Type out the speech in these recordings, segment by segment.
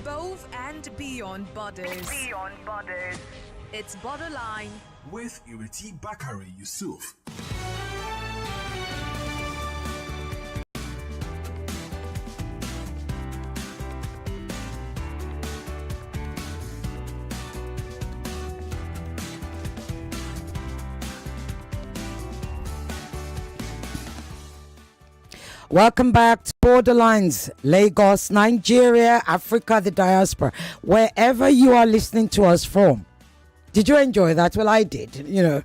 Above and beyond borders. It's Borderline with Ireti Bakare-Yusuf. Welcome back to Borderlines, Lagos, Nigeria, Africa, the diaspora, wherever you are listening to us from. Did you enjoy that? Well, I did. You know,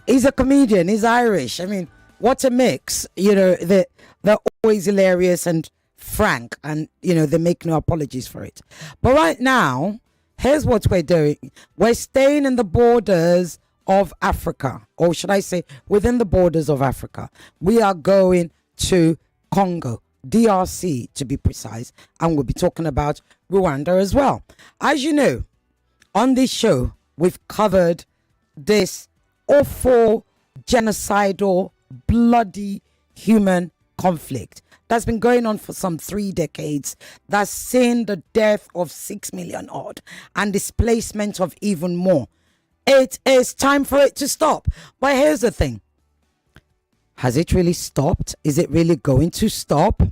he's a comedian, he's Irish. I mean, what a mix. You know, they're always hilarious and frank, and, you know, they make no apologies for it. But right now, here's what we're doing. We're staying in the borders of Africa, or should I say, within the borders of Africa. We are going to Congo, DRC to be precise, and we'll be talking about Rwanda as well. As you know, on this show, we've covered this awful, genocidal, bloody human conflict that's been going on for some 3 decades, that's seen the death of 6 million odd and displacement of even more. It is time for it to stop. But here's the thing. Has it really stopped? Is it really going to stop?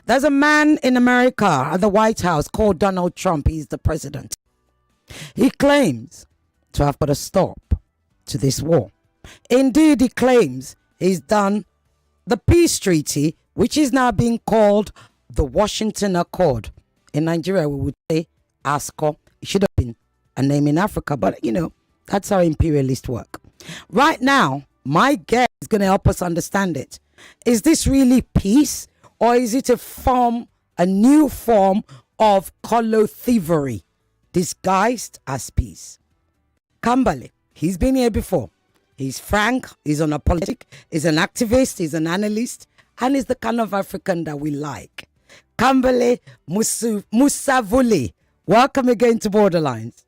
There's a man in America at the White House called Donald Trump. He's the president. He claims to have put a stop to this war. Indeed, he claims he's done the peace treaty, which is now being called the Washington Accord. In Nigeria, we would say ASCO. It should have been a name in Africa, but, you know, that's how imperialists work. Right now, my guest is going to help us understand it. Is this really peace, or is it a new form of color thievery disguised as peace? Kambale, he's been here before. He's frank, he's unapologetic, he's an activist, he's an analyst, and he's the kind of African that we like. Kambale Musavuli, welcome again to Borderlines.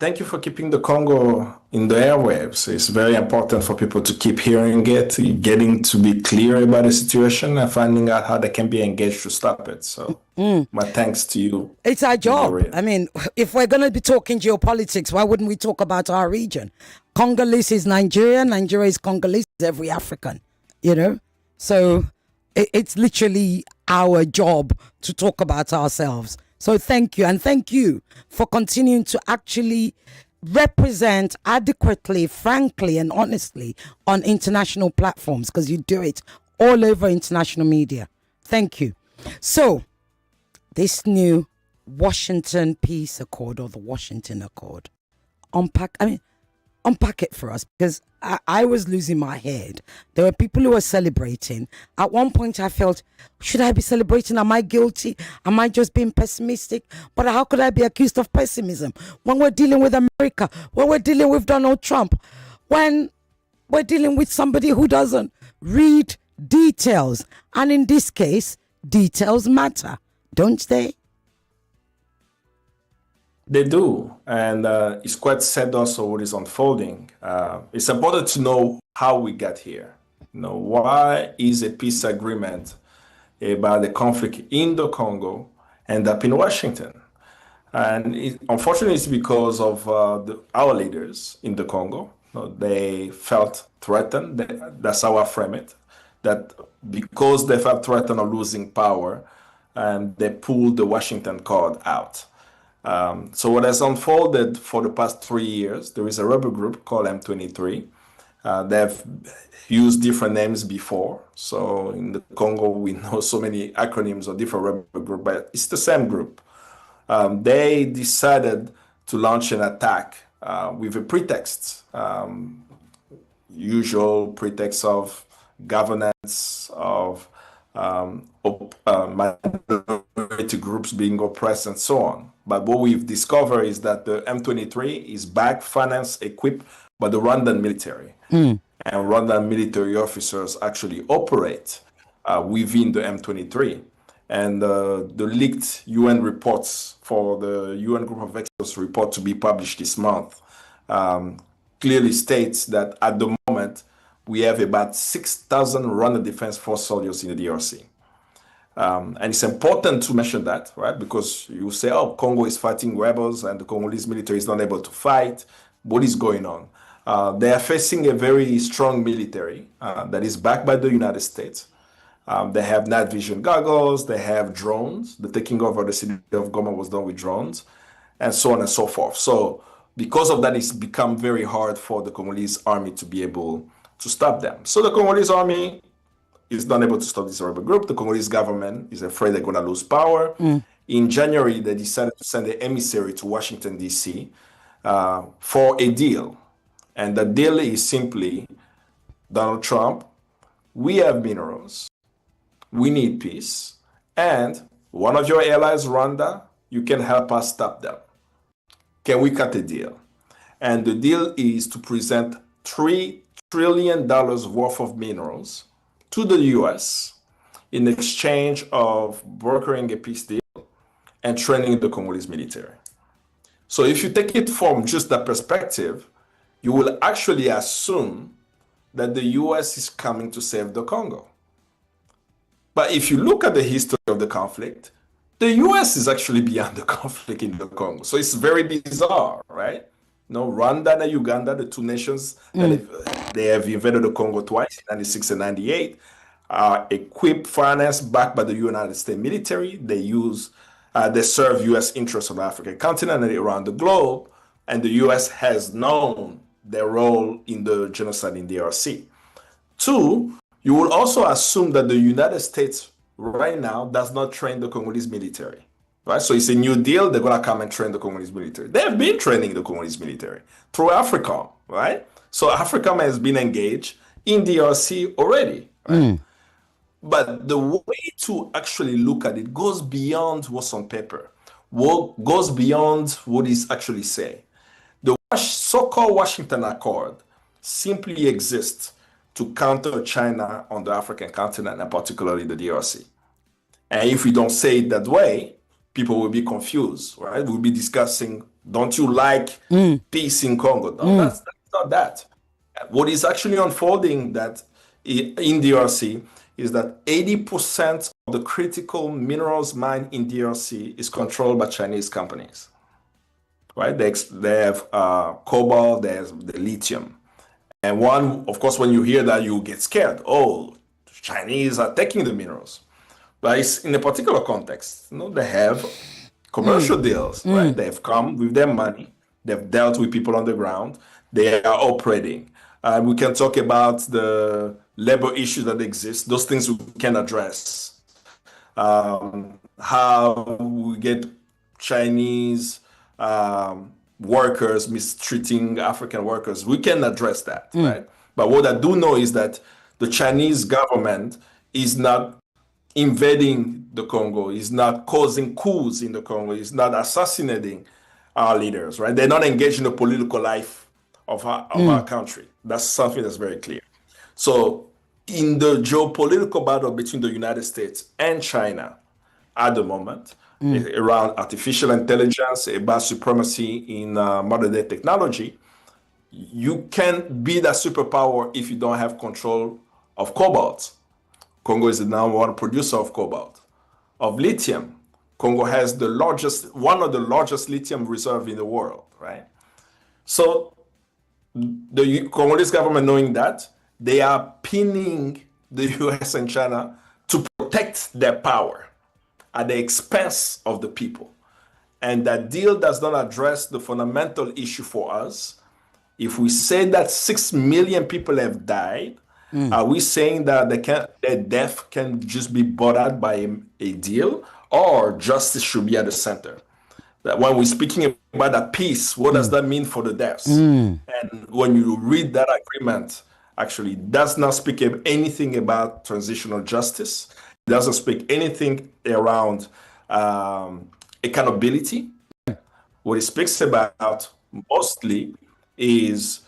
Thank you for keeping the Congo in the airwaves. It's very important for people to keep hearing it, getting to be clear about the situation and finding out how they can be engaged to stop it. So my thanks to you. It's our job. I mean, if we're going to be talking geopolitics, why wouldn't we talk about our region? Congolese is Nigeria, Nigeria is Congolese, is every African, you know? So it's literally our job to talk about ourselves. So thank you. And thank you for continuing to actually represent adequately, frankly, and honestly on international platforms, because you do it all over international media. Thank you. So this new Washington Peace Accord, or the Washington Accord, unpack it for us, because I was losing my head. There were people who were celebrating. At one point I felt, should I be celebrating? Am I guilty? Am I just being pessimistic? But how could I be accused of pessimism when we're dealing with America, when we're dealing with Donald Trump, when we're dealing with somebody who doesn't read details? And in this case, details matter, don't they? They do, and it's quite sad also what is unfolding. It's important to know how we got here. You know, why is a peace agreement about the conflict in the Congo end up in Washington? And unfortunately, it's because of our leaders in the Congo. You know, they felt threatened. That's how I frame it. That because they felt threatened of losing power, and they pulled the Washington Accord out. So what has unfolded for the past 3 years, there is a rebel group called M23. They've used different names before. So in the Congo, we know so many acronyms of different rebel groups, but it's the same group. They decided to launch an attack with a pretext, usual pretext of governance, of minority groups being oppressed and so on. But what we've discovered is that the M23 is backed, financed, equipped by the Rwandan military. And Rwandan military officers actually operate within the M23. And the leaked UN reports for the UN Group of Experts report to be published this month clearly states that at the moment, we have about 6,000 Rwanda Defense Force soldiers in the DRC. And it's important to mention that, right? Because you say, oh, Congo is fighting rebels and the Congolese military is not able to fight. What is going on? They are facing a very strong military that is backed by the United States. They have night vision goggles, they have drones. The taking over the city of Goma was done with drones, and so on and so forth. So because of that, it's become very hard for the Congolese army to be able to stop them. So the Congolese army is not able to stop this rebel group. The Congolese government is afraid they're going to lose power. In January, they decided to send an emissary to Washington, D.C. For a deal. And the deal is simply, Donald Trump, we have minerals, we need peace, and one of your allies, Rwanda, you can help us stop them. Can we cut a deal? And the deal is to present $3 trillion worth of minerals to the US in exchange of brokering a peace deal and training the Congolese military. So if you take it from just that perspective, you will actually assume that the US is coming to save the Congo. But if you look at the history of the conflict, the US is actually beyond the conflict in the Congo. So it's very bizarre, right? Rwanda and Uganda, the two nations that they have invaded the Congo twice, in 96 and 98, are equipped, financed, backed by the United States military. They serve US interests on the African continent and around the globe. And the US has known their role in the genocide in DRC. Two, you will also assume that the United States right now does not train the Congolese military, right? So it's a new deal. They're going to come and train the Congolese military. They have been training the Congolese military through AFRICOM, right? So AFRICOM has been engaged in DRC already, right? But the way to actually look at it goes beyond what's on paper, goes beyond what is actually said. The so-called Washington Accord simply exists to counter China on the African continent, and particularly the DRC. And if we don't say it that way, people will be confused, right? We'll be discussing, don't you like peace in Congo? No, that's not that. What is actually unfolding that in DRC is that 80% of the critical minerals mined in DRC is controlled by Chinese companies, right? They have cobalt, there's the lithium. And of course, when you hear that, you get scared. Oh, Chinese are taking the minerals. But it's in a particular context. They have commercial deals, right? They've come with their money. They've dealt with people on the ground. They are operating. We can talk about the labor issues that exist. Those things we can address. How we get Chinese workers mistreating African workers, we can address that, right? But what I do know is that the Chinese government is not invading the Congo, is not causing coups in the Congo, is not assassinating our leaders, right? They're not engaged in the political life of our country. That's something that's very clear. So in the geopolitical battle between the United States and China at the moment, around artificial intelligence, about supremacy in modern day technology, you can't be that superpower if you don't have control of cobalt. Congo is the number one producer of cobalt. Of lithium, Congo has one of the largest lithium reserve in the world, right? So the Congolese government, knowing that, they are pinning the US and China to protect their power at the expense of the people. And that deal does not address the fundamental issue for us. If we say that 6 million people have died, are we saying that their death can just be bought out by a deal, or justice should be at the center? That when we're speaking about a peace, what does that mean for the deaths? And when you read that agreement, actually it does not speak anything about transitional justice. It doesn't speak anything around accountability. What it speaks about mostly is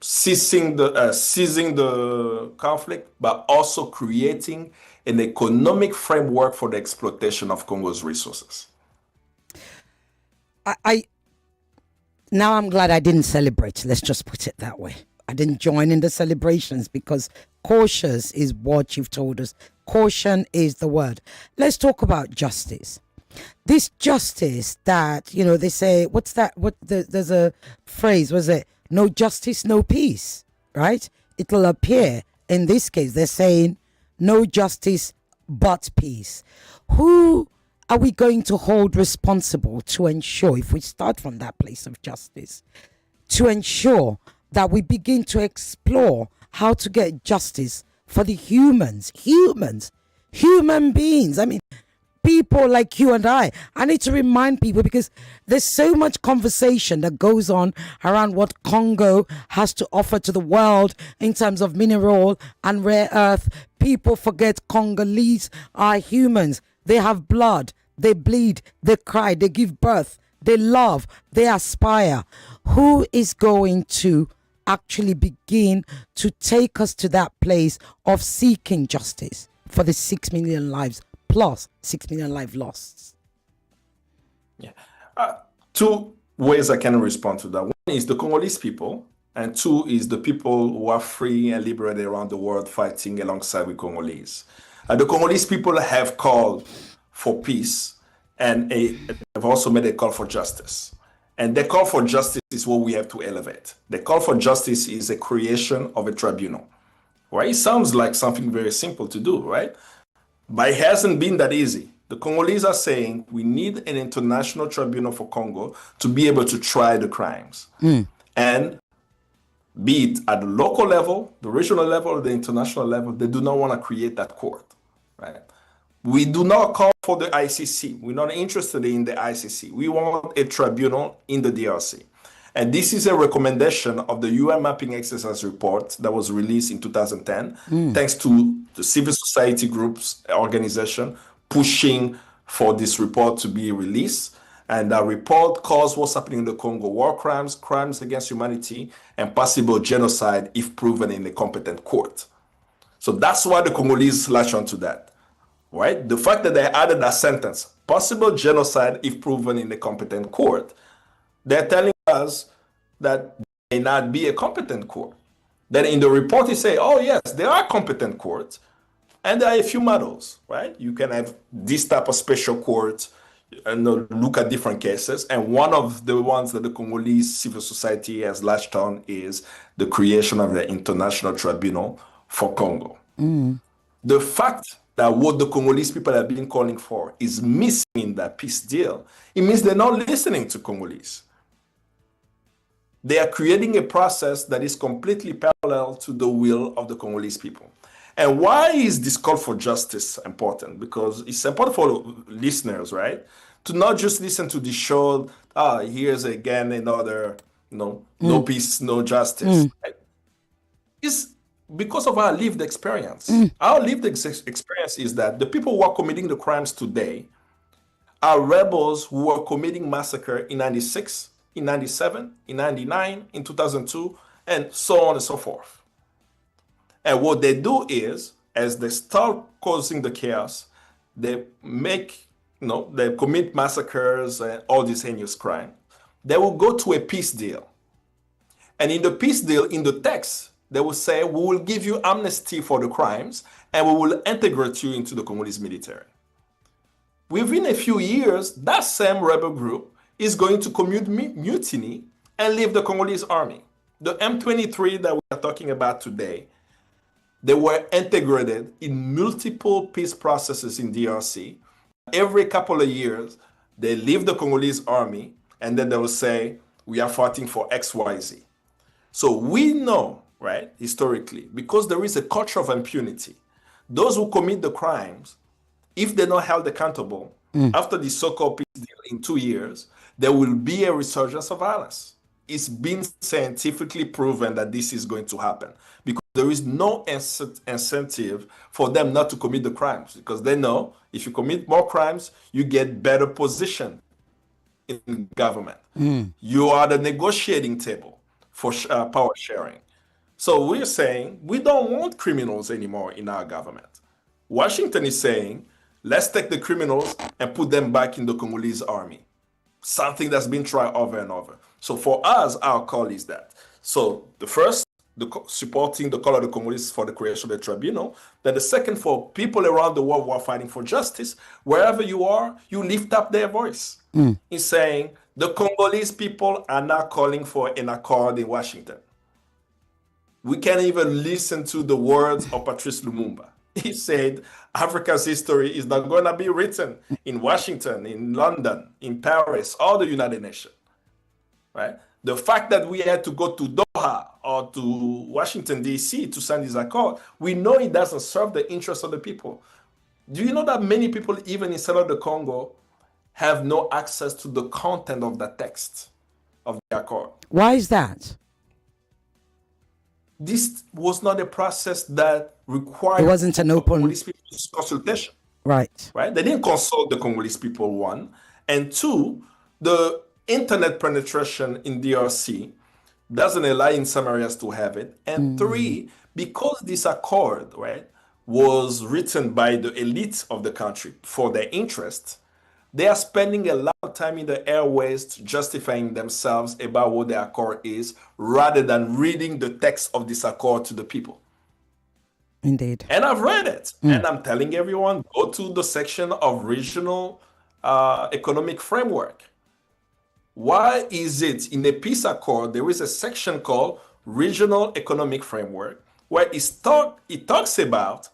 ceasing the conflict, but also creating an economic framework for the exploitation of Congo's resources. Now I'm glad I didn't celebrate. Let's just put it that way. I didn't join in the celebrations because cautious is what you've told us Caution is the word. Let's talk about justice. This justice that, they say, there's a phrase, was it? No justice, no peace, right? It'll appear in this case, they're saying no justice but peace. Who are we going to hold responsible to ensure, if we start from that place of justice, to ensure that we begin to explore how to get justice for the human beings? I mean, people like you and I need to remind people, because there's so much conversation that goes on around what Congo has to offer to the world in terms of mineral and rare earth. People forget Congolese are humans. They have blood, they bleed, they cry, they give birth, they love, they aspire. Who is going to actually begin to take us to that place of seeking justice for the 6 million lives plus 6 million lives lost? Yeah. Two ways I can respond to that. One is the Congolese people, and two is the people who are free and liberated around the world fighting alongside with Congolese. The Congolese people have called for peace, and have also made a call for justice. And the call for justice is what we have to elevate. The call for justice is a creation of a tribunal. Right? It sounds like something very simple to do, right? But it hasn't been that easy. The Congolese are saying we need an international tribunal for Congo to be able to try the crimes. And be it at the local level, the regional level, or the international level, they do not want to create that court, right? We do not call for the ICC. We're not interested in the ICC. We want a tribunal in the DRC. And this is a recommendation of the UN Mapping Exercise report that was released in 2010, thanks to the civil society groups, organization, pushing for this report to be released. And that report calls what's happening in the Congo: war crimes, crimes against humanity, and possible genocide if proven in a competent court. So that's why the Congolese latch onto that, right? The fact that they added that sentence, possible genocide if proven in a competent court, they're telling us that may not be a competent court. Then in the report, you say, oh yes, there are competent courts, and there are a few models, right? You can have this type of special court and look at different cases. And one of the ones that the Congolese civil society has latched on is the creation of the International Tribunal for Congo. The fact that what the Congolese people have been calling for is missing in that peace deal, it means they're not listening to Congolese. They are creating a process that is completely parallel to the will of the Congolese people. And why is this call for justice important? Because it's important for listeners, right? To not just listen to the show, here's again another, no peace, no justice. Right? It's because of our lived experience. Our lived experience is that the people who are committing the crimes today are rebels who were committing massacre in 96, in 97, in 99, in 2002, and so on and so forth. And what they do is, as they start causing the chaos, they they commit massacres and all these heinous crimes. They will go to a peace deal. And in the peace deal, in the text, they will say, we will give you amnesty for the crimes, and we will integrate you into the Congolese military. Within a few years, that same rebel group is going to commit mutiny and leave the Congolese army. The M23 that we are talking about today, they were integrated in multiple peace processes in DRC. Every couple of years, they leave the Congolese army, and then they will say, we are fighting for XYZ. So we know, right, historically, because there is a culture of impunity, those who commit the crimes, if they're not held accountable, after the so-called peace deal in 2 years, there will be a resurgence of violence. It's been scientifically proven that this is going to happen because there is no incentive for them not to commit the crimes, because they know if you commit more crimes, you get better position in government. You are the negotiating table for power sharing. So we're saying we don't want criminals anymore in our government. Washington is saying, let's take the criminals and put them back in the Congolese army. Something that's been tried over and over. So for us, our call is that. So the first supporting the call of the Congolese for the creation of the tribunal. Then the second, for people around the world who are fighting for justice, wherever you are, you lift up their voice in saying the Congolese people are not calling for an accord in Washington. We can't even listen to the words of Patrice Lumumba. He said Africa's history is not going to be written in Washington, in London, in Paris, or the United Nations. Right? The fact that we had to go to Doha or to Washington, D.C. to sign this accord, we know it doesn't serve the interests of the people. Do you know that many people, even inside of the Congo, have no access to the content of the text of the accord? Why is that? This was not a process that required. It wasn't an open Congolese people's consultation. Right. Right? They didn't consult the Congolese people, one. And two, the internet penetration in DRC doesn't allow in some areas to have it. And three, because this accord, right, was written by the elite of the country for their interest, they are spending a lot of time in the airways justifying themselves about what the accord is, rather than reading the text of this accord to the people. Indeed. And I've read it. And I'm telling everyone, go to the section of regional economic framework. Why is it in a peace accord, there is a section called regional economic framework, where it talks about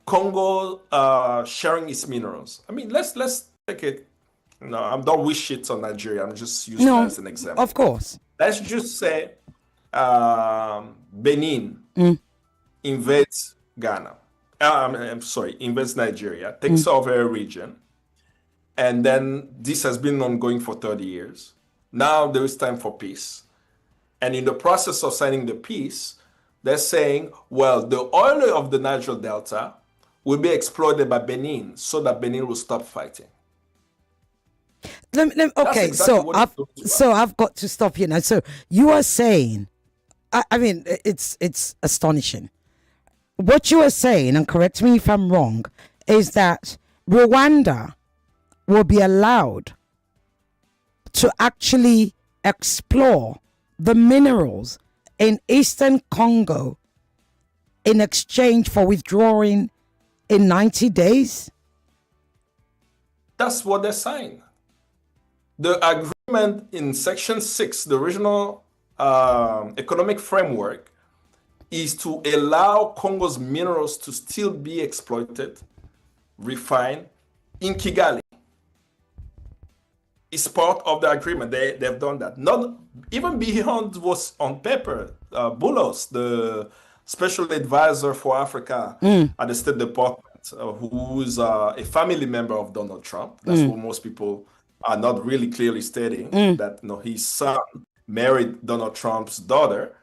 Congo sharing its minerals. I mean, let's take it. No, I don't wish it on Nigeria. I'm just using it as an example. Of course. Let's just say Benin invades Ghana. I'm sorry, invades Nigeria, takes over a region, and then this has been ongoing for 30 years. Now there is time for peace. And in the process of signing the peace, they're saying, well, the oil of the Niger Delta will be exploited by Benin so that Benin will stop fighting. Okay, exactly so I've got to stop you now. So you are saying, I mean, it's astonishing. What you are saying, and correct me if I'm wrong, is that Rwanda will be allowed to actually explore the minerals in Eastern Congo in exchange for withdrawing in 90 days? That's what they're saying. The agreement in Section 6, the regional economic framework, is to allow Congo's minerals to still be exploited, refined in Kigali. It's part of the agreement. They've done that. Not even beyond what's on paper. Boulos, the special advisor for Africa at the State Department, who's a family member of Donald Trump. That's what most people are not really clearly stating, that his son married Donald Trump's daughter,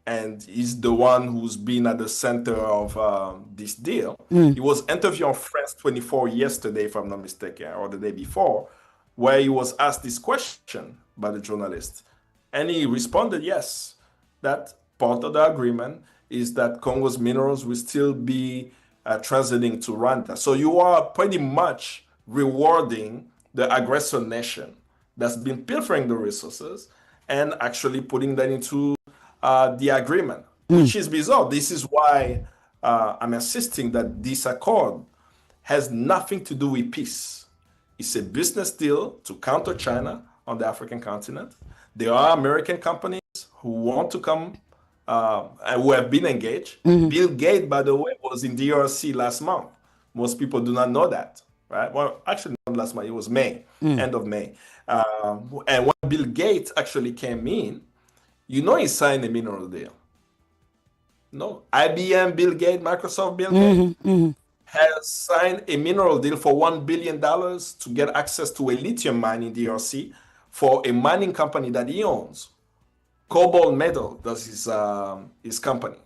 and he's the one who's been at the center of this deal. He was interviewed on France 24 yesterday, if I'm not mistaken, or the day before, where he was asked this question by the journalist. And he responded, yes, that part of the agreement is that Congo's minerals will still be transiting to Rwanda. So you are pretty much rewarding the aggressor nation that's been pilfering the resources and actually putting that into the agreement, which is bizarre. This is why I'm insisting that this accord has nothing to do with peace. It's a business deal to counter China on the African continent. There are American companies who want to come and who have been engaged. Bill Gates, by the way, was in DRC last month. Most people do not know that, right? Well, actually, not last month. It was May, end of May. And when Bill Gates actually came in, he signed a mineral deal. No, IBM, Bill Gates, Microsoft, Bill Gates has signed a mineral deal for $1 billion to get access to a lithium mine in DRC for a mining company that he owns. Cobalt Metal, that's his company.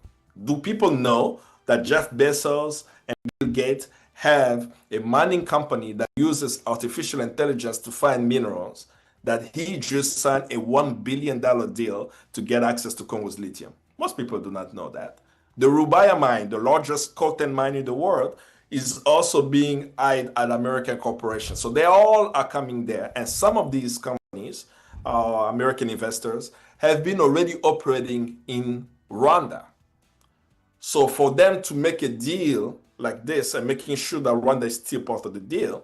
Do people know that Jeff Bezos and Bill Gates have a mining company that uses artificial intelligence to find minerals, that he just signed a $1 billion deal to get access to Congo's lithium? Most people do not know that. The Rubaya mine, the largest coltan mine in the world, is also being eyed at American corporations. So they all are coming there. And some of these companies American investors, have been already operating in Rwanda. So for them to make a deal like this and making sure that Rwanda is still part of the deal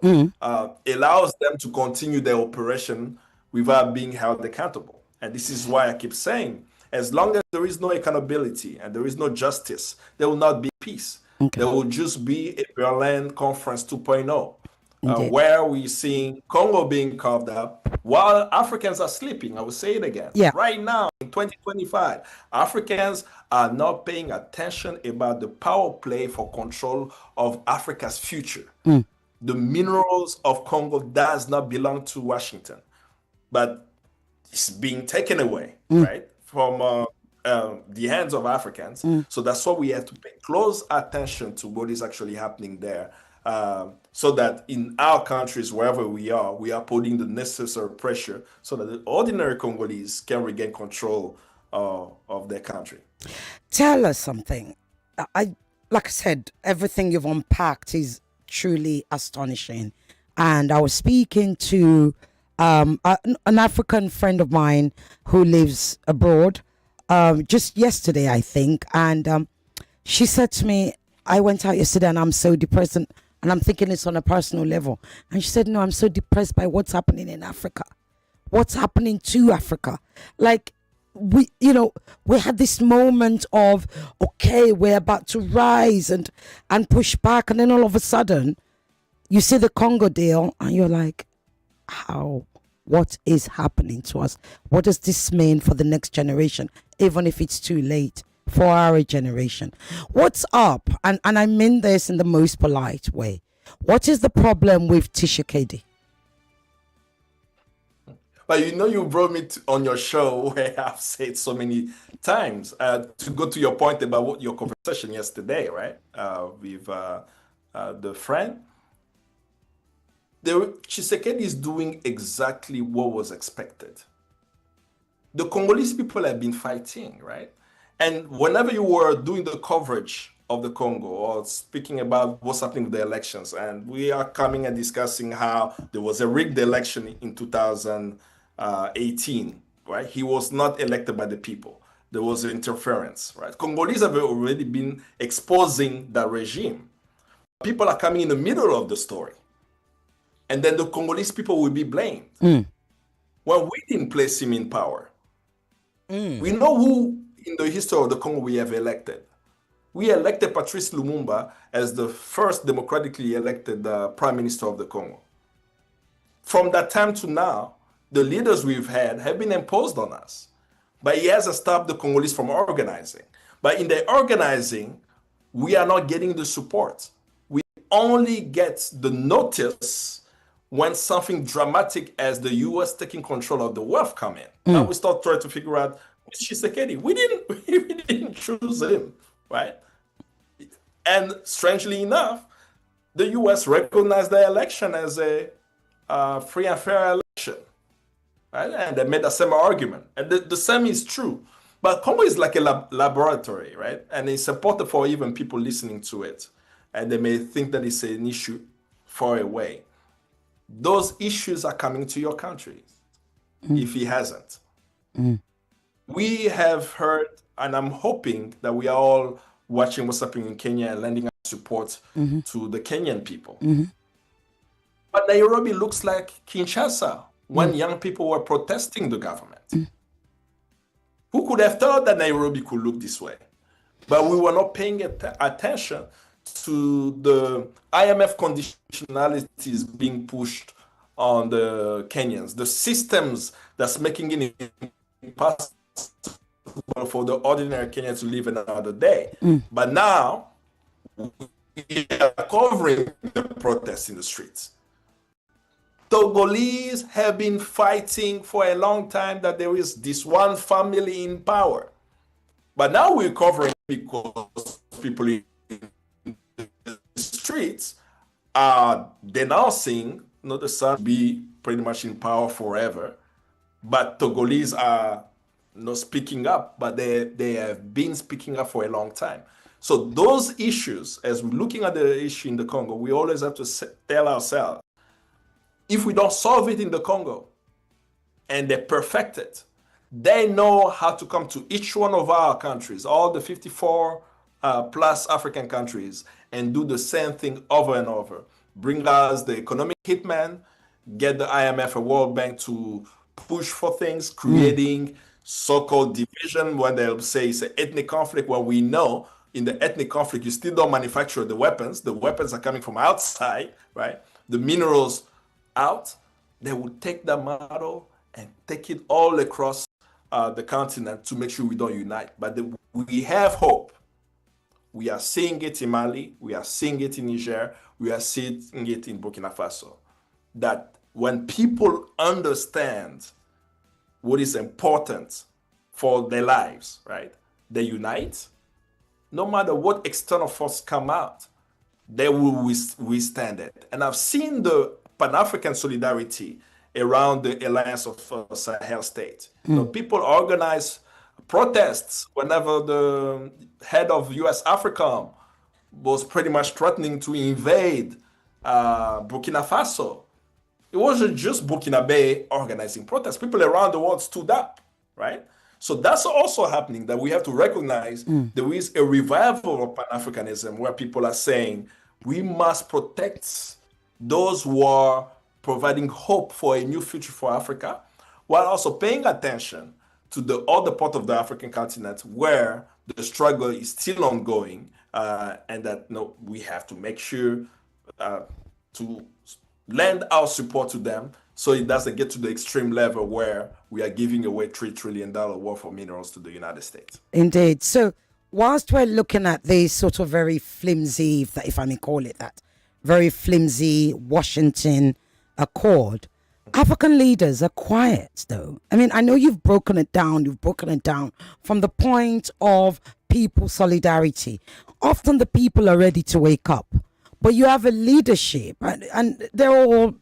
allows them to continue their operation without being held accountable. And this is why I keep saying, as long as there is no accountability and there is no justice, there will not be peace. Okay. There will just be a Berlin Conference 2.0, Indeed. where we're seeing Congo being carved up while Africans are sleeping. I will say it again. Yeah. Right now, in 2025, Africans are not paying attention about the power play for control of Africa's future. The minerals of Congo does not belong to Washington, but it's being taken away, right, from the hands of Africans. So that's why we have to pay close attention to what is actually happening there, so that in our countries, wherever we are putting the necessary pressure so that the ordinary Congolese can regain control of their country. Tell us something. Like I said, everything you've unpacked is truly astonishing. And I was speaking to an African friend of mine who lives abroad just yesterday, I think. And she said to me, I went out yesterday and I'm so depressed. And I'm thinking it's on a personal level. And she said, no, I'm so depressed by what's happening in Africa. What's happening to Africa? Like, we had this moment of, okay, we're about to rise and push back. And then all of a sudden, you see the Congo deal and you're like, how? What is happening to us? What does this mean for the next generation, even if it's too late for our generation? What's up? And I mean this in the most polite way. What is the problem with Tshisekedi? But you brought me on your show where I've said so many times, to go to your point about your conversation yesterday, right, with the friend. Tshisekedi is doing exactly what was expected. The Congolese people have been fighting, right? And whenever you were doing the coverage of the Congo or speaking about what's happening with the elections, and we are coming and discussing how there was a rigged election in 2018, right? He was not elected by the people. There was interference, right? Congolese have already been exposing that regime. People are coming in the middle of the story. And then the Congolese people will be blamed. Well, we didn't place him in power. We know who in the history of the Congo we have elected. We elected Patrice Lumumba as the first democratically elected prime minister of the Congo. From that time to now, the leaders we've had have been imposed on us. But he hasn't stopped the Congolese from organizing. But in the organizing, we are not getting the support. We only get the notice when something dramatic as the U.S. taking control of the wealth come in. Now we start trying to figure out, who's Tshisekedi? We didn't choose him, right? And strangely enough, the U.S. recognized the election as a free and fair election, right? And they made the same argument. And the same is true. But Congo is like a laboratory, right? And it's important for even people listening to it. And they may think that it's an issue far away. Those issues are coming to your country, if he hasn't. We have heard, and I'm hoping that we are all watching what's happening in Kenya and lending our support to the Kenyan people. But Nairobi looks like Kinshasa when young people were protesting the government. Who could have thought that Nairobi could look this way? But we were not paying attention to the IMF conditionalities being pushed on the Kenyans, the systems that's making it impossible for the ordinary Kenyan to live another day. But now, we are covering the protests in the streets. Togolese have been fighting for a long time that there is this one family in power. But now we're covering because people in the streets are denouncing the South be pretty much in power forever. But Togolese are not speaking up, but they have been speaking up for a long time. So those issues, as we're looking at the issue in the Congo, we always have to tell ourselves, if we don't solve it in the Congo, and they perfect it. They know how to come to each one of our countries, all the 54 plus African countries, and do the same thing over and over. Bring us the economic hitman, get the IMF and World Bank to push for things, creating so-called division when they'll say it's an ethnic conflict. Well, we know in the ethnic conflict, you still don't manufacture the weapons. The weapons are coming from outside, right? The minerals out. They will take that model and take it all across the continent to make sure we don't unite. But we have hope. We are seeing it in Mali. We are seeing it in Niger. We are seeing it in Burkina Faso. That when people understand what is important for their lives, right? They unite. No matter what external force come out, they will withstand it. And I've seen the Pan-African solidarity around the alliance of Sahel states. You know, people organize protests whenever the head of US AFRICOM was pretty much threatening to invade Burkina Faso. It wasn't just Burkina Faso organizing protests. People around the world stood up, right? So that's also happening, that we have to recognize there is a revival of Pan-Africanism where people are saying we must protect those who are providing hope for a new future for Africa, while also paying attention to the other part of the African continent where the struggle is still ongoing, and that we have to make sure to lend our support to them so it doesn't get to the extreme level where we are giving away $3 trillion worth of minerals to the United States. Indeed. So whilst we're looking at this sort of very flimsy, if I may call it that, very flimsy Washington Accord, African leaders are quiet, though. I mean, I know you've broken it down from the point of people solidarity. Often the people are ready to wake up, but you have a leadership, and they're all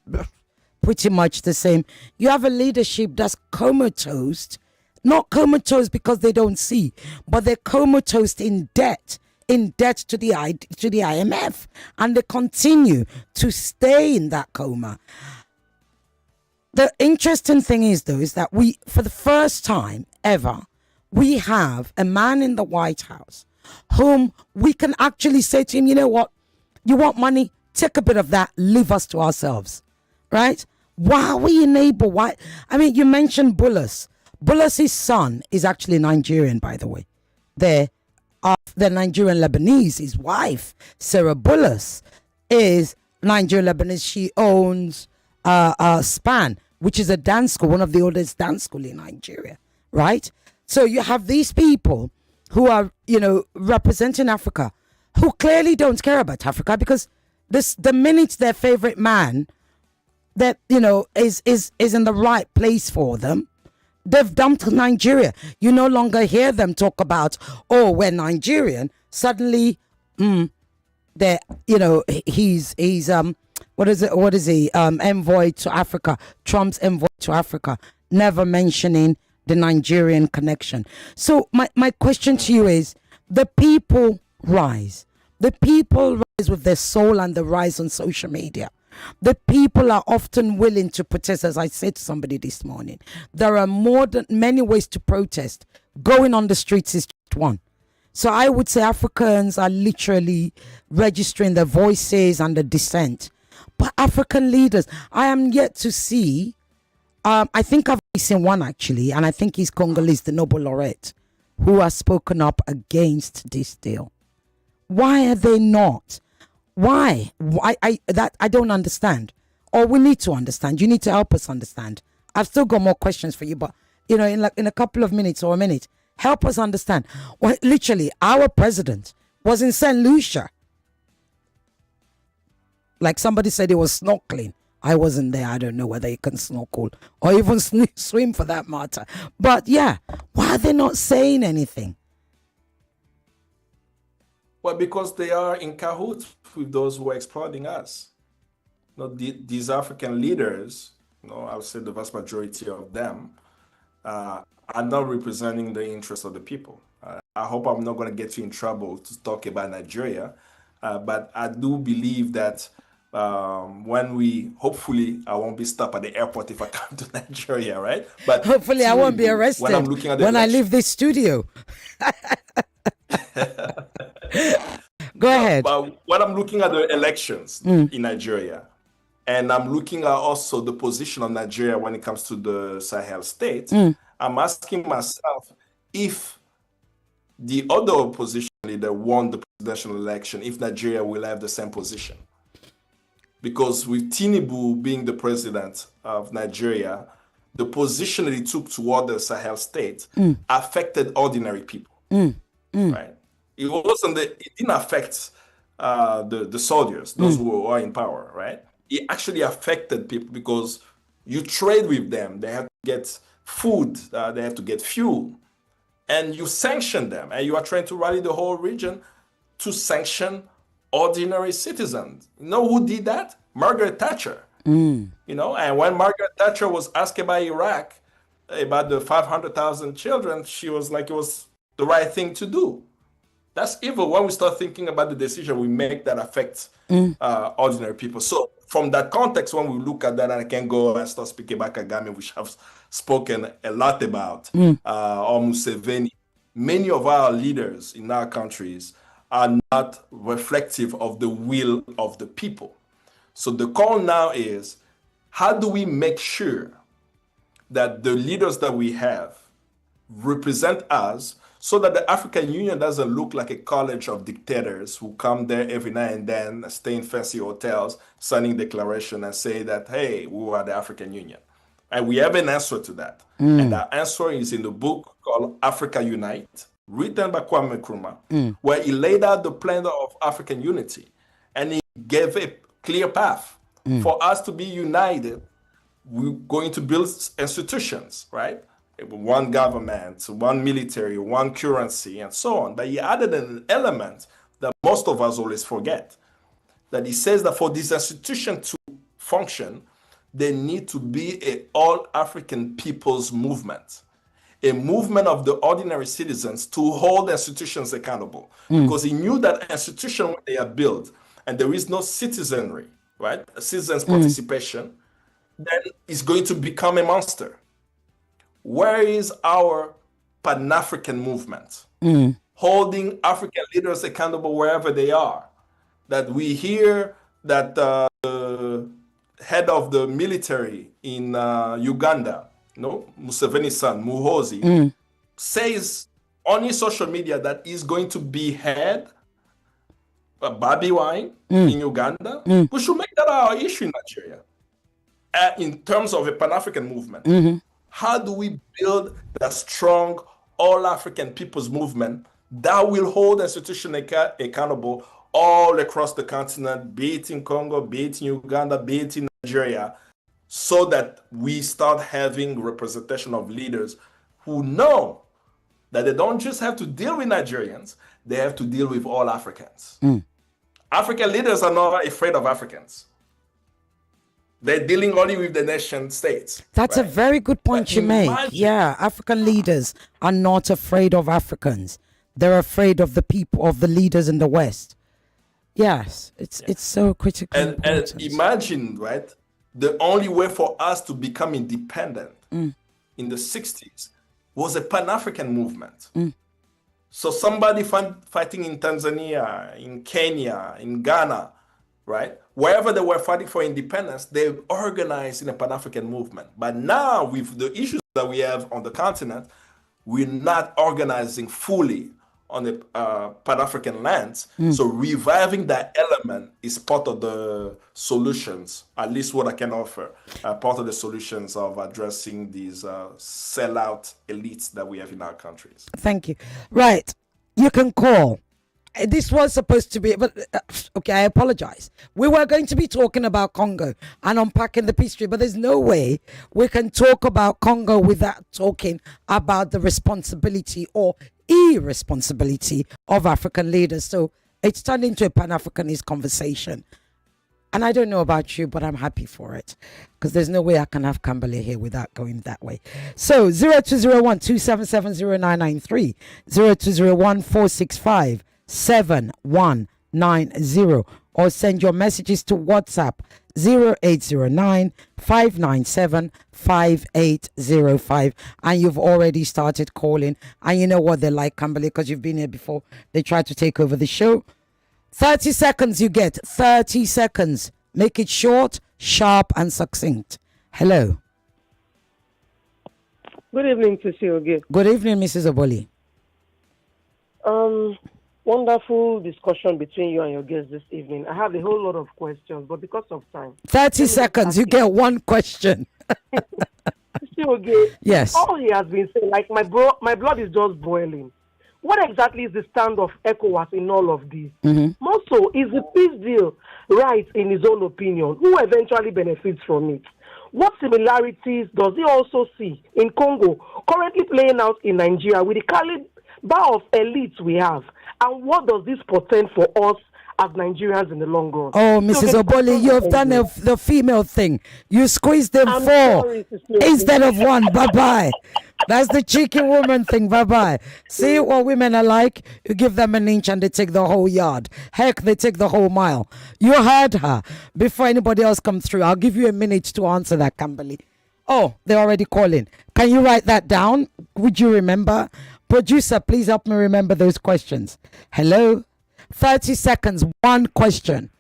pretty much the same. You have a leadership that's comatose, not comatose because they don't see, but they're comatose in debt to the IMF, and they continue to stay in that coma. The interesting thing is, though, is that we, for the first time ever, we have a man in the White House whom we can actually say to him, you know what, you want money? Take a bit of that, leave us to ourselves, right? Why are we enable? Why? I mean, you mentioned Bullis. Bullis' son is actually Nigerian, by the way. The Nigerian Lebanese. His wife, Sarah Bullis, is Nigerian Lebanese. She owns SPAN, which is a dance school, one of the oldest dance school in Nigeria, right? So you have these people who are, representing Africa, who clearly don't care about Africa, because the minute their favorite man that is in the right place for them, they've dumped Nigeria. You no longer hear them talk about, oh, we're Nigerian. Suddenly, he's what is he? Envoy to Africa, Trump's envoy to Africa, never mentioning the Nigerian connection. So my question to you is, the people rise. The people rise with their soul, and they rise on social media. The people are often willing to protest. As I said to somebody this morning, there are many ways to protest. Going on the streets is just one. So I would say Africans are literally registering their voices and the dissent. But African leaders, I am yet to see, I think I've seen one actually, and I think he's Congolese, the Nobel laureate, who has spoken up against this deal. Why are they not? Why? I don't understand. Or we need to understand. You need to help us understand. I've still got more questions for you, but in a couple of minutes or a minute, help us understand. Well, literally, our president was in St. Lucia. Like somebody said, he was snorkeling. I wasn't there. I don't know whether you can snorkel or even swim for that matter. But yeah, why are they not saying anything? Well, because they are in cahoots with those who are exploiting us. These African leaders, I would say the vast majority of them, are not representing the interests of the people. I hope I'm not going to get you in trouble to talk about Nigeria, but I do believe that when we hopefully I won't be stopped at the airport if I come to Nigeria, right? But Hopefully, I won't be Tinubu, arrested when I'm looking at the when I election, leave this studio. Go ahead. but when I'm looking at the elections in Nigeria, and I'm looking at also the position of Nigeria when it comes to the Sahel states, I'm asking myself if the other opposition leader won the presidential election, if Nigeria will have the same position. Because with Tinubu being the president of Nigeria, the position that he took toward the Sahel states affected ordinary people, right? It didn't affect the soldiers, those who are in power, right? It actually affected people because you trade with them. They have to get food, they have to get fuel, and you sanction them. And you are trying to rally the whole region to sanction ordinary citizens. You know who did that? Margaret Thatcher. You know, and when Margaret Thatcher was asked by Iraq about the 500,000 children, she was like, it was the right thing to do. That's evil when we start thinking about the decision we make that affects ordinary people. So from that context, when we look at that, and I can go and start speaking about Kagame, which I've spoken a lot about, or Musavuli, many of our leaders in our countries are not reflective of the will of the people. So the call now is, how do we make sure that the leaders that we have represent us, so that the African Union doesn't look like a college of dictators who come there every now and then, stay in fancy hotels, signing declaration and say that, hey, we are the African Union. And we have an answer to that. And that answer is in the book called Africa Unite, written by Kwame Nkrumah, where he laid out the plan of African unity. And he gave a clear path for us to be united. We're going to build institutions, right? One government, one military, one currency, and so on. But he added an element that most of us always forget, that he says that for this institution to function, there need to be an all-African people's movement, a movement of the ordinary citizens to hold institutions accountable. Because he knew that institution, when they are built, and there is no citizenry, right, citizens' participation, then it's going to become a monster. Where is our Pan-African movement? Holding African leaders accountable wherever they are. That we hear that the head of the military in Uganda, Museveni's son, Muhoozi, says on his social media that he's going to behead Bobby Wine in Uganda. We should make that our issue in Nigeria. In terms of a Pan-African movement. How do we build that strong all-African people's movement that will hold institutions accountable all across the continent, be it in Congo, be it in Uganda, be it in Nigeria, so that we start having representation of leaders who know that they don't just have to deal with Nigerians, they have to deal with all Africans. African leaders are not afraid of Africans. They're dealing only with the nation states. That's a very good point you make. Yeah, African leaders are not afraid of Africans. They're afraid of the people, of the leaders in the West. Yes, it's so critical. And imagine, right, the only way for us to become independent in the 60s was a Pan-African movement. So somebody fighting in Tanzania, in Kenya, in Ghana, right? Wherever they were fighting for independence, they organized in a Pan-African movement. But now, with the issues that we have on the continent, we're not organizing fully on the Pan-African lands. So reviving that element is part of the solutions, at least what I can offer, part of the solutions of addressing these sellout elites that we have in our countries. Thank you. Right. You can call. This was supposed to be, but okay, I apologize. We were going to be talking about Congo and unpacking the peace treaty, but there's no way we can talk about Congo without talking about the responsibility or irresponsibility of African leaders. So it's turned into a Pan-Africanist conversation. And I don't know about you, but I'm happy for it, because there's no way I can have Kambale here without going that way. So 0201 277 0993, 0201 465 7190. or send your messages to WhatsApp 0809 597 5805. And you've already started calling. And you know what they're like, Kambale, because you've been here before. They try to take over the show. 30 seconds you get. 30 seconds. Make it short, sharp, and succinct. Hello. Good evening to you again. Good evening, Mrs. Oboli. Wonderful discussion between you and your guest this evening. I have a whole lot of questions, but because of time. 30 seconds, you get one question. Yes. All he has been saying, like my blood is just boiling. What exactly is the stand of ECOWAS in all of this? More so, is the peace deal right in his own opinion? Who eventually benefits from it? What similarities does he also see in Congo, currently playing out in Nigeria with the caliber of elites we have? And what does this portend for us as Nigerians in the long run? Oh, Mrs. Oboli, you have done the female thing. You squeezed them four instead of one. Bye-bye. That's the cheeky woman thing. Bye-bye. See what women are like? You give them an inch and they take the whole yard. Heck, they take the whole mile. You heard her. Before anybody else comes through, I'll give you a minute to answer that, Kambale. Oh, they're already calling. Can you write that down? Would you remember? Producer, please help me remember those questions. Hello? 30 seconds, one question.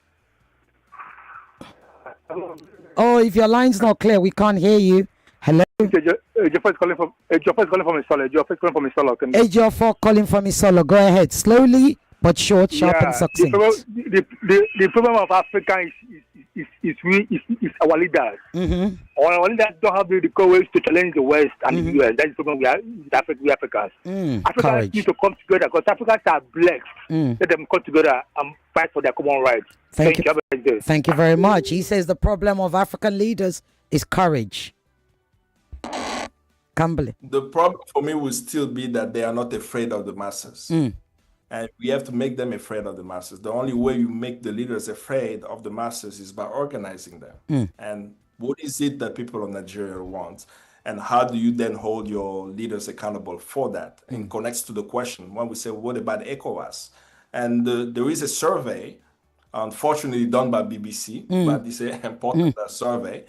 Oh, if your line's not clear, we can't hear you. Hello? Ejiofor calling from Isolo. Ejiofor calling from Isolo. Go ahead. Slowly, but short, sharp, and succinct. The problem of Africa is our leaders. Our leaders don't have the courage to challenge the West and the US. That's the problem we Africans. Africans need to come together because Africans are blessed. Let them come together and fight for their common rights. Thank you. Thank you very much. He says the problem of African leaders is courage. Kambale. The problem for me will still be that they are not afraid of the masses. And we have to make them afraid of the masses. The only way you make the leaders afraid of the masses is by organizing them. And what is it that people of Nigeria want? And how do you then hold your leaders accountable for that? And connects to the question when we say, what about ECOWAS? And there is a survey, unfortunately done by BBC, but it's an important survey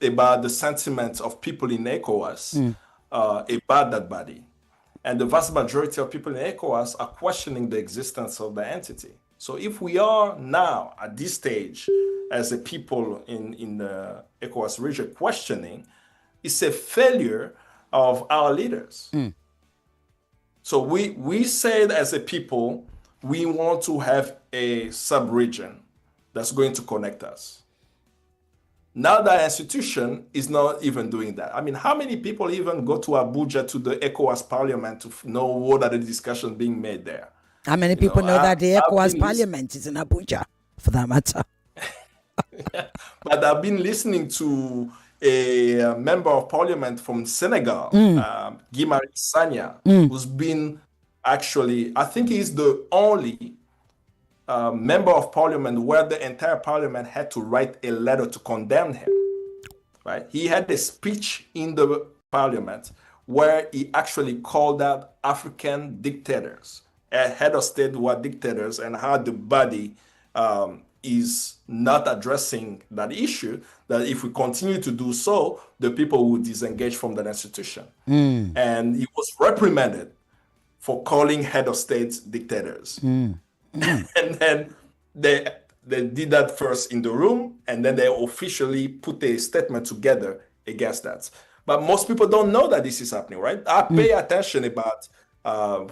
about the sentiments of people in ECOWAS about that body. And the vast majority of people in ECOWAS are questioning the existence of the entity. So if we are now at this stage as a people in the ECOWAS region questioning, it's a failure of our leaders. So we said as a people, we want to have a sub-region that's going to connect us. Now that institution is not even doing that. I mean, how many people even go to Abuja to the ECOWAS parliament to know what are the discussions being made there? How many people know that the ECOWAS parliament is in Abuja, for that matter? But I've been listening to a member of parliament from Senegal, Guy Marius Sagna, who's been actually, I think he's the only member of parliament where the entire parliament had to write a letter to condemn him, right? He had a speech in the parliament where he actually called out African dictators, a head of state who are dictators, and how the body is not addressing that issue, that if we continue to do so, the people will disengage from that institution. And he was reprimanded for calling head of states dictators. And then they did that first in the room, and then they officially put a statement together against that. But most people don't know that this is happening, right? I pay attention about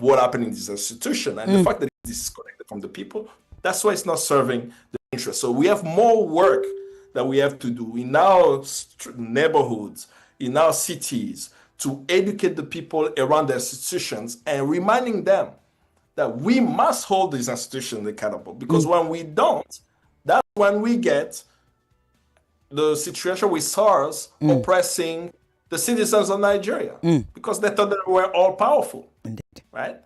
what happened in this institution, and the fact that this is connected from the people, that's why it's not serving the interest. So we have more work that we have to do in our neighborhoods, in our cities, to educate the people around the institutions and reminding them that we must hold these institutions accountable, because when we don't, that's when we get the situation with SARS oppressing the citizens of Nigeria, because they thought that we were all powerful, right?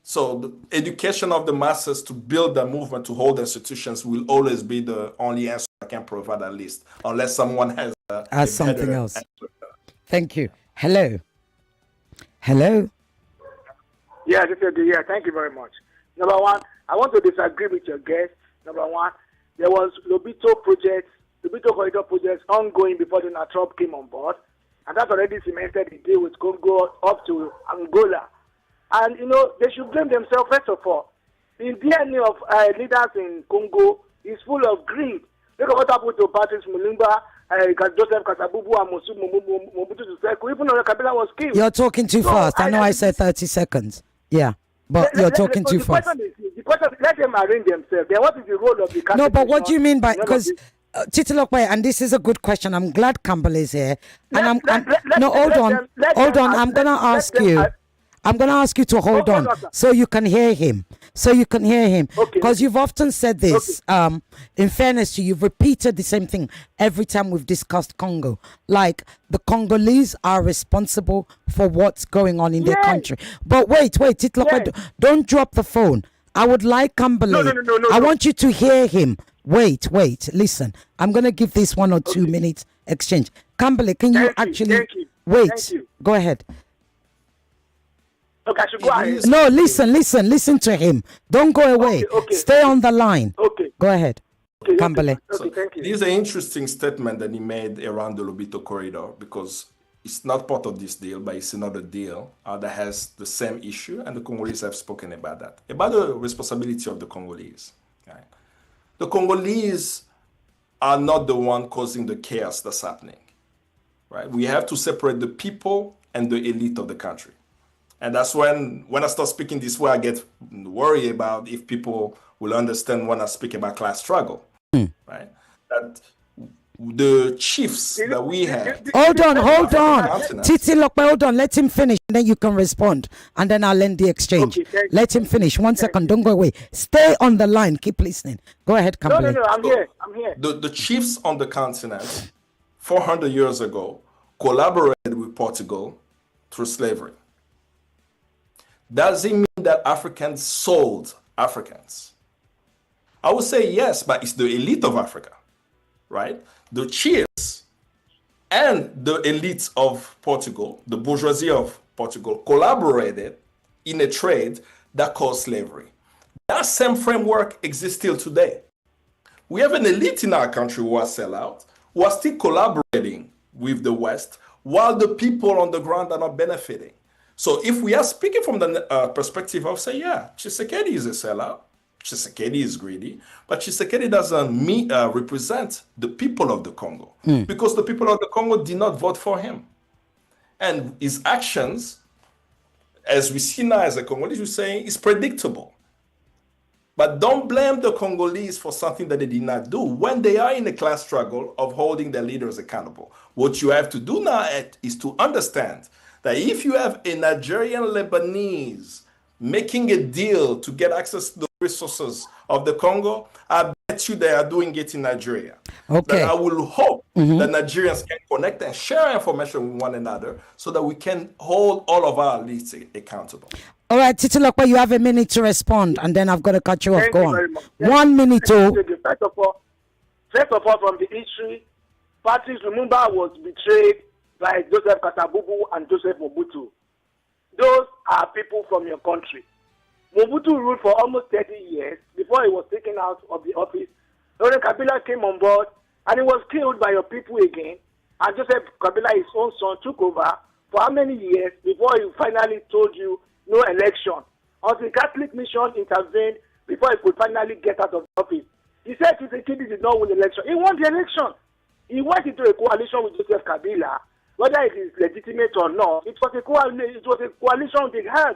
So the education of the masses to build a movement to hold institutions will always be the only answer I can provide, at least, unless someone has something else. Thank you. Hello. Hello. Yeah, thank you very much. Number one, I want to disagree with your guest. Number one, there was Lobito corridor projects ongoing before Donald Trump came on board, and that already cemented the deal with Congo up to Angola. And they should blame themselves first of all. The DNA of leaders in Congo is full of greed. Look at what happened to Patrice Mulumba, Joseph Kasabubu, and Mobutu Seko. Even though Kabila was killed. You're talking too fast. I know I said 30 seconds. Yeah, but you're talking too fast. The question is, let them arrange themselves. Then what is the role of the No, but what do you mean by, because Titilokwe, and this is a good question. I'm glad Kambale is here. And hold on. I'm going to ask you. I'm going to ask you to hold on so you can hear him. Because you've often said this. In fairness to you, you've repeated the same thing every time we've discussed Congo. Like, the Congolese are responsible for what's going on in their country. But wait, Titilokwe, don't drop the phone. I would like Kambale. No. I want you to hear him. Wait, listen. I'm going to give this 1 or 2 minutes exchange. Kambale, can you actually wait? Go ahead. Okay, I should go ahead. No, listen to him. Don't go away. Okay. Stay on the line. Okay. Go ahead. Okay, Kambale. Okay, thank you. This is an interesting statement that he made around the Lobito corridor, because it's not part of this deal, but it's another deal that has the same issue, and the Congolese have spoken about that, about the responsibility of the Congolese. Right? The Congolese are not the one causing the chaos that's happening. Right? We have to separate the people and the elite of the country. And that's when I start speaking this way, I get worried about if people will understand when I speak about class struggle, right? That the chiefs that we have. Hold on. Titilokwe, hold on. Let him finish, and then you can respond. And then I'll end the exchange. Okay, Let him finish. 1 second. Don't go away. Stay on the line. Keep listening. Go ahead, Kambale. No, I'm here. The chiefs on the continent, 400 years ago, collaborated with Portugal through slavery. Does it mean that Africans sold Africans? I would say yes, but it's the elite of Africa, right? The chiefs and the elites of Portugal, the bourgeoisie of Portugal, collaborated in a trade that caused slavery. That same framework exists still today. We have an elite in our country who are sellout, who are still collaborating with the West, while the people on the ground are not benefiting. So if we are speaking from the perspective of, say, yeah, Tshisekedi is a sellout, Tshisekedi is greedy, but Tshisekedi doesn't represent the people of the Congo, because the people of the Congo did not vote for him. And his actions, as we see now as a Congolese, we're saying, is predictable. But don't blame the Congolese for something that they did not do when they are in a class struggle of holding their leaders accountable. What you have to do now is to understand that if you have a Nigerian Lebanese making a deal to get access to the resources of the Congo, I bet you they are doing it in Nigeria. Okay. That I will hope that Nigerians can connect and share information with one another so that we can hold all of our elites accountable. All right, Titilokwe, you have a minute to respond, and then I've got to cut you off. Go on. 1 minute. First of all, from the history, Patrice Lumumba was betrayed by Joseph Kasabubu and Joseph Mobutu. Those are people from your country. Mobutu ruled for almost 30 years before he was taken out of the office. Laurent Kabila came on board and he was killed by your people again. And Joseph Kabila, his own son, took over for how many years before he finally told you no election? Until the Catholic mission intervened before he could finally get out of the office. He said Tshisekedi did not win the election. He won the election. He went into a coalition with Joseph Kabila. Whether it is legitimate or not, it was a coalition they had.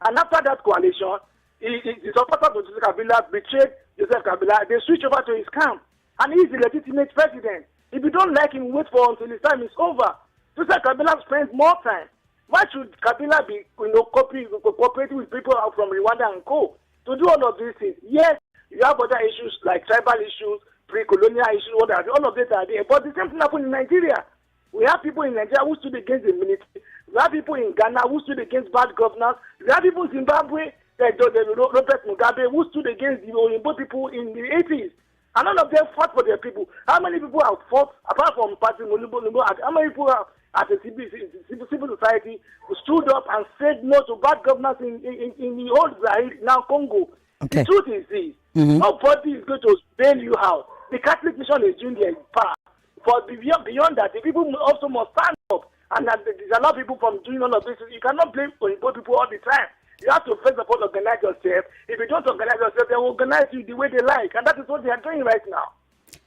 And after that coalition, the supporters of Joseph Kabila betrayed Joseph Kabila. They switched over to his camp. And he is the legitimate president. If you don't like him, wait for until his time is over. Joseph Kabila spends more time. Why should Kabila be cooperating with people from Rwanda and Co. to do all of these things? Yes, you have other issues like tribal issues, pre-colonial issues, whatever. All of these are there. But the same thing happened in Nigeria. We have people in Nigeria who stood against the military. We have people in Ghana who stood against bad governance. We have people in Zimbabwe, Robert Mugabe, who stood against the Oyinbo people in the 80s. And none of them fought for their people. How many people have fought, apart from Patrice Lumumba, how many people at the civil society who stood up and said no to bad governance in the old Zaire, now Congo? Okay. The truth is this. Nobody is going to bail you out. The Catholic mission is doing their part. But beyond that, the people also must stand up. And that there's a lot of people from doing all of this. You cannot blame Oyibo people all the time. You have to first of all organize yourself. If you don't organize yourself, they will organize you the way they like. And that is what they are doing right now.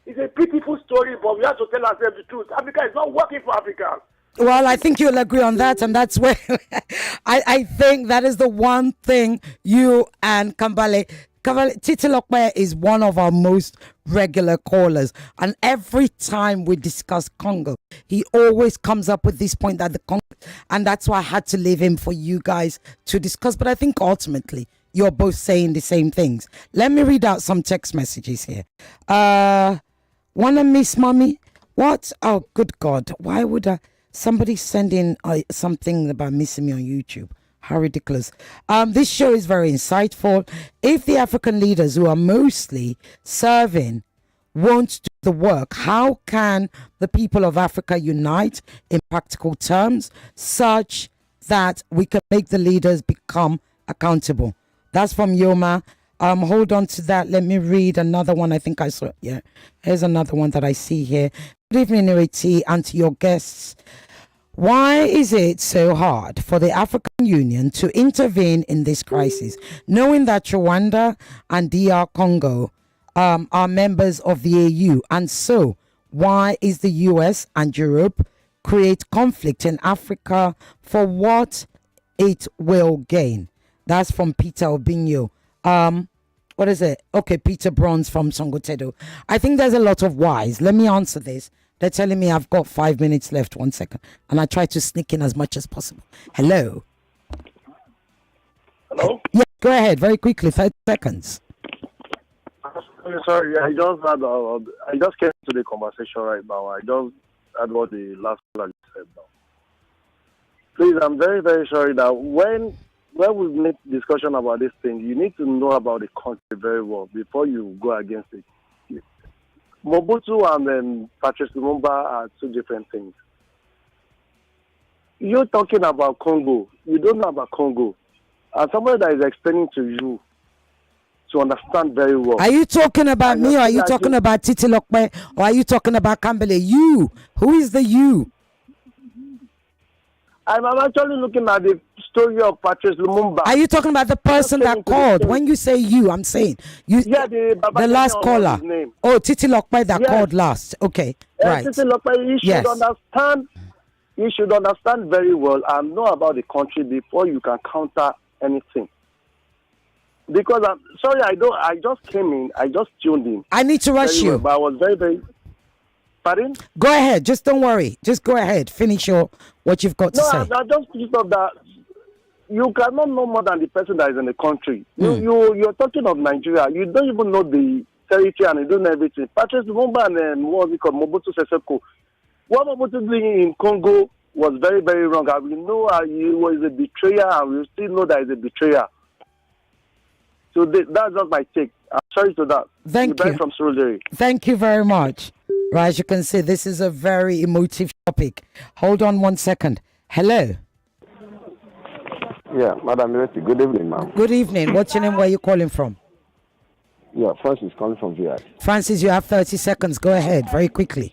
It's a pitiful story, but we have to tell ourselves the truth. Africa is not working for Africans. Well, I think you'll agree on that, and that's where I think that is the one thing you and Kambale Titi Lokwe is one of our most regular callers, and every time we discuss Congo, he always comes up with this point that the Congo, and that's why I had to leave him for you guys to discuss. But I think ultimately you're both saying the same things. Let me read out some text messages here. Wanna miss mommy? What? Oh, good God! Why would somebody send in something about missing me on YouTube? How ridiculous. This show is very insightful. If the African leaders who are mostly serving won't do the work, how can the people of Africa unite in practical terms such that we can make the leaders become accountable? That's from Yoma. Hold on to that. Let me read another one. I think I saw. Yeah, here's another one that I see here. Good evening, Ireti, and to your guests. Why is it so hard for the African Union to intervene in this crisis, knowing that Rwanda and DR Congo are members of the AU? And so, why is the US and Europe create conflict in Africa for what it will gain? That's from Peter Obinyo. What is it? Okay, Peter Bronze from Songotedo. I think there's a lot of whys. Let me answer this. They're telling me I've got 5 minutes left. 1 second. And I try to sneak in as much as possible. Hello? Hello? Yeah, go ahead. Very quickly. 30 seconds. Sorry, I just came to the conversation right now. I just heard what the last caller said now. Please, I'm very, very sorry that when we make discussion about this thing, you need to know about the country very well before you go against it. Mobutu and Patrice Lumumba are two different things. You're talking about Congo. You don't know about Congo. And somebody that is explaining to you to understand very well. Are you talking about me, or are you talking about Titi Lokwe, or are you talking about Kambale? You. Who is the you? I'm actually looking at the story of Patrice Lumumba. Are you talking about the person that called? When you say you, I'm saying you. Yeah, the last caller. Oh, Titi Lokwe that called last. Okay, right. Titi Lokwe, you should understand very well and know about the country before you can counter anything. Because I'm sorry, I just came in. I just tuned in. I need to rush you. Well, but I was very, very. Pardon? Go ahead. Just don't worry. Just go ahead. Finish what you've got to say. No, I just thought that you cannot know more than the person that is in the country. You're talking of Nigeria. You don't even know the territory and you don't know everything. Patrice Lumumba and what was it called, Mobutu Sese Seko. What Mobutu doing in Congo was very, very wrong. And we know he was a betrayer, and we still know that he's a betrayer. So that's just my take. I'm sorry to that. Thank you. From Surulere. Thank you very much. Right, as you can see, this is a very emotive topic. Hold on 1 second. Hello. Yeah, Madam Ireti, good evening, ma'am. Good evening. What's your name? Where are you calling from? Yeah, Francis calling from VI. Francis, you have 30 seconds. Go ahead, very quickly.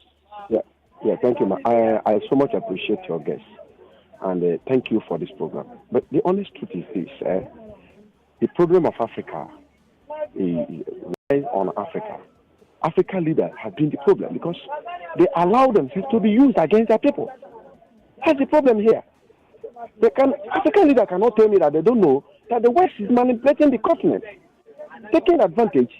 Yeah, thank you, ma'am. I so much appreciate your guests, and thank you for this program. But the honest truth is this, the problem of Africa is on Africa. African leaders have been the problem because they allow themselves to be used against their people. That's the problem here. African leaders cannot tell me that they don't know that the West is manipulating the continent, taking advantage.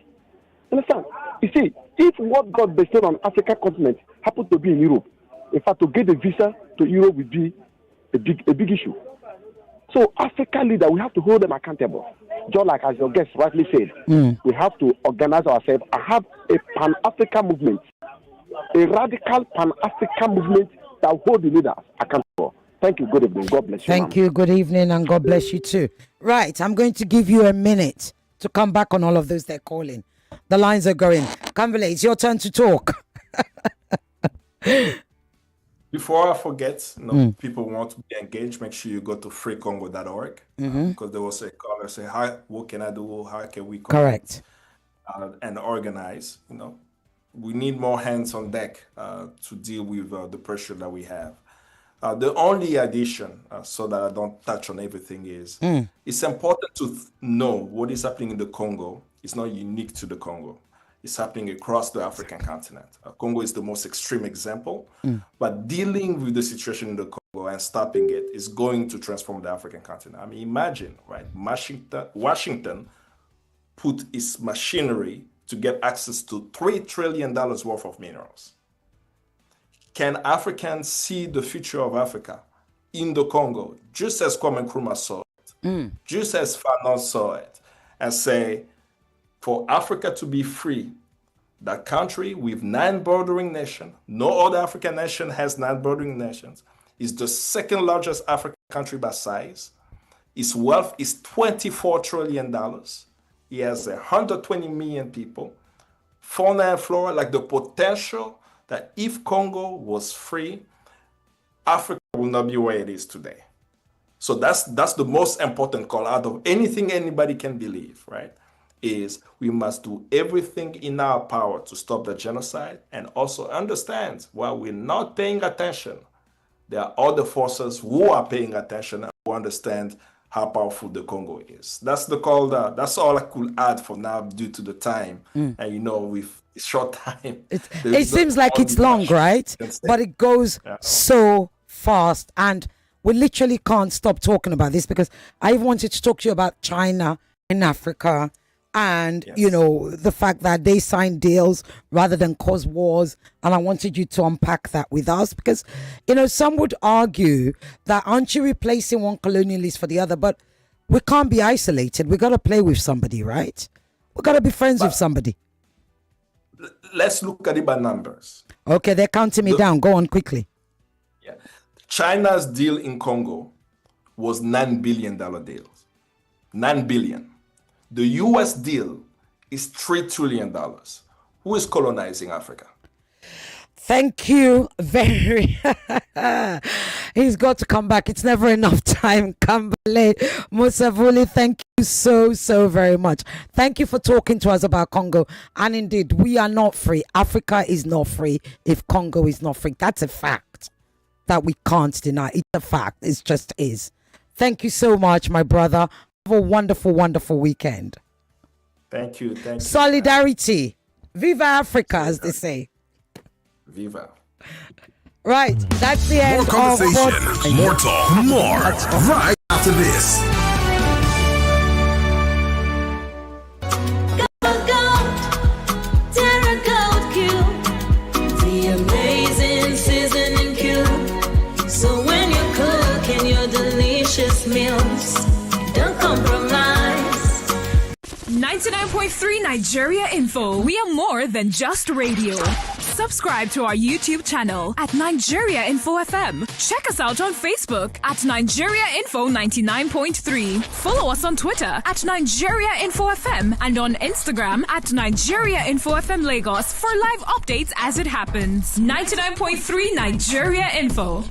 Understand? You see, if what God bestowed on African continent happened to be in Europe, in fact, to get a visa to Europe would be a big issue. So African leaders, we have to hold them accountable. Just like as your guest rightly said, we have to organize ourselves and have a Pan-African movement, a radical Pan-African movement that will hold the leaders accountable. Thank you. Good evening. God bless you. Thank you. Good evening, and God bless you too. Right, I'm going to give you a minute to come back on all of those they're calling. The lines are going. Kambale, it's your turn to talk. Before I forget, people want to be engaged, make sure you go to freecongo.org because there was a caller say, "Hi, what can I do? How can we connect?" Correct. and organize. We need more hands on deck to deal with the pressure that we have. The only addition, so that I don't touch on everything, is it's important to know what is happening in the Congo. It's not unique to the Congo. It's happening across the African continent. Congo is the most extreme example, but dealing with the situation in the Congo and stopping it is going to transform the African continent. I mean, imagine, right? Washington put its machinery to get access to $3 trillion worth of minerals. Can Africans see the future of Africa in the Congo, just as Kwame Nkrumah saw it, just as Fanon saw it, and say, for Africa to be free, that country with 9 bordering nations, no other African nation has 9 bordering nations, is the second largest African country by size. Its wealth is $24 trillion. It has 120 million people. Fauna and flora, like the potential that if Congo was free, Africa will not be where it is today. So that's the most important call out of anything anybody can believe, right? Is we must do everything in our power to stop the genocide, and also understand while we're not paying attention, there are other forces who are paying attention and who understand how powerful the Congo is. That's the call. That's all I could add for now due to the time. And with short time. It seems like it's long, right? But it goes so fast, and we literally can't stop talking about this, because I wanted to talk to you about China in Africa. And, the fact that they sign deals rather than cause wars. And I wanted you to unpack that with us, because, some would argue that aren't you replacing one colonialist for the other? But we can't be isolated. We got to play with somebody, right? We got to be friends with somebody. Let's look at it by numbers. Okay, they're counting me down. Go on quickly. Yeah. China's deal in Congo was $9 billion deal. $9 billion. The U.S. deal is $3 trillion. Who is colonizing Africa? Thank you very. He's got to come back. It's never enough time. Kambale, Musavuli, thank you so very much. Thank you for talking to us about Congo. And indeed, we are not free. Africa is not free if Congo is not free. That's a fact that we can't deny. It's a fact. It just is. Thank you so much, my brother. Have a wonderful, wonderful weekend. Thank you. Solidarity. Viva Africa, as they say. Viva. Right, that's the end. More conversation, more talk, more. Right after this. The amazing seasoning cube. So when you're cooking your delicious meals, don't compromise. 99.3 Nigeria Info. We are more than just radio. Subscribe to our YouTube channel at Nigeria Info FM. Check us out on Facebook at Nigeria Info 99.3. Follow us on Twitter at Nigeria Info FM and on Instagram at Nigeria Info FM Lagos for live updates as it happens. 99.3 Nigeria Info.